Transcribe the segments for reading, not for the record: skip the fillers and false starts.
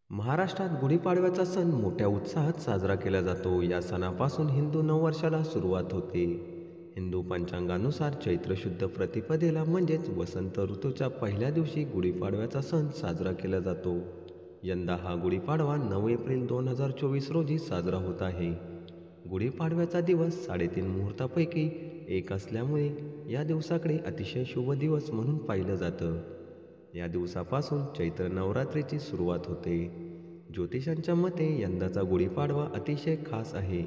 महाराष्ट्रात गुढीपाडव्याचा सण मोठ्या उत्साहात साजरा केला जातो. या सणापासून हिंदू नववर्षाला सुरुवात होते. हिंदू पंचांगानुसार चैत्र शुद्ध प्रतिपदेला म्हणजेच वसंत ऋतूच्या पहिल्या दिवशी गुढीपाडव्याचा सण साजरा केला जातो. यंदा हा गुढीपाडवा 9 एप्रिल 2024 रोजी साजरा होत आहे. गुढीपाडव्याचा दिवस 3.5 मुहूर्तापैकी एक असल्यामुळे या दिवसाकडे अतिशय शुभ दिवस म्हणून पाहिलं जातं. या दिवसापासून चैत्र नवरात्रीची सुरुवात होते. ज्योतिषांच्या मते यंदाचा गुढीपाडवा अतिशय खास आहे,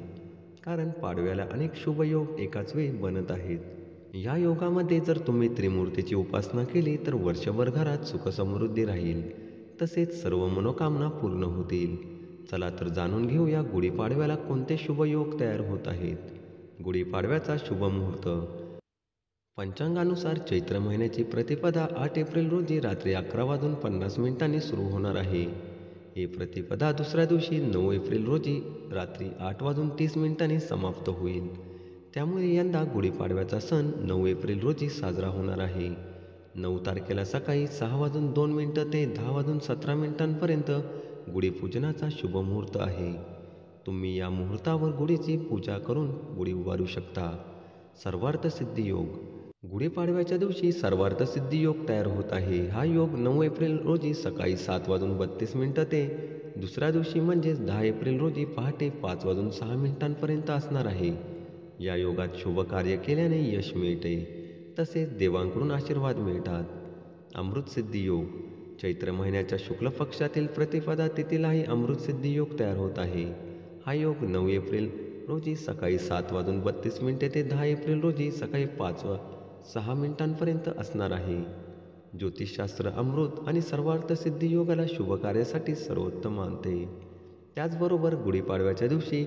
कारण पाडव्याला अनेक शुभ योग एकाच वेळी बनत आहेत. या योगामध्ये जर तुम्ही त्रिमूर्तीची उपासना केली तर वर्षभर घरात सुखसमृद्धी राहील, तसेच सर्व मनोकामना पूर्ण होतील. चला तर जाणून घेऊया गुढीपाडव्याला कोणते शुभ योग तयार होत आहेत. गुढीपाडव्याचा शुभ मुहूर्त. पंचांगानुसार चैत्र महिन्याची प्रतिपदा 8 एप्रिल रोजी रात्री 11:50 सुरू होणार आहे. ही प्रतिपदा दुसऱ्या दिवशी 9 एप्रिल रोजी रात्री 8:30 समाप्त होईल. त्यामुळे यंदा गुढीपाडव्याचा सण 9 एप्रिल रोजी साजरा होणार आहे. 9 तारखेला सकाळी 6:02 ते 10:17 गुढीपूजनाचा शुभ मुहूर्त आहे. तुम्ही या मुहूर्तावर गुढीची पूजा करून गुढी उभारू शकता. सर्वार्थसिद्धी योग. गुढीपाडव्याच्या दिवशी सर्वार्थसिद्धी योग तयार होत आहे. हा योग 9 एप्रिल रोजी सकाळी 7:32 ते दुसऱ्या दिवशी म्हणजेच 10 एप्रिल रोजी पहाटे 5:06 असणार आहे. या योगात शुभ कार्य केल्याने यश मिळते, तसेच देवांकडून आशीर्वाद मिळतात. अमृतसिद्धी योग. चैत्र महिन्याच्या शुक्ल पक्षातील प्रतिपदा तिथीलाही अमृतसिद्धी योग तयार होत आहे. हा योग 9 एप्रिल रोजी सकाळी 7:32 ते 10 एप्रिल रोजी सकाळी 5:06 असणार आहे. ज्योतिषशास्त्र अमृत आणि सर्वार्थसिद्धी योगाला शुभ कार्यासाठी सर्वोत्तम मानते. त्याचबरोबर गुढीपाडव्याच्या दिवशी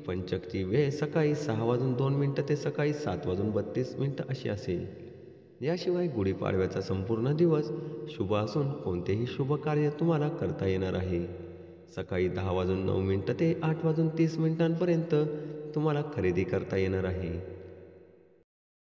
पंचकची वेळ सकाळी 6:02 ते सकाळी 7:32 अशी असेल. याशिवाय गुढीपाडव्याचा संपूर्ण दिवस शुभ असून कोणतेही शुभ कार्य तुम्हाला करता येणार आहे. सकाळी 10:09 ते 8:30 तुम्हाला खरेदी करता येणार आहे.